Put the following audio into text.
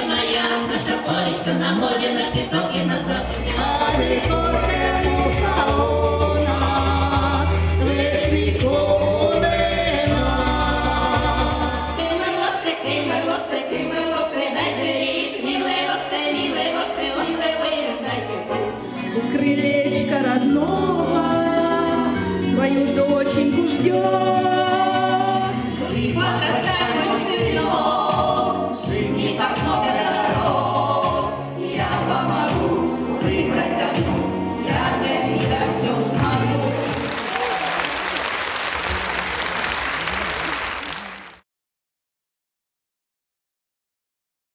моя, наша Полечка на море, на притоке, на западе. Крылечко родного свою доченьку ждет. Ты подрастай, мой сынок, жизни так много.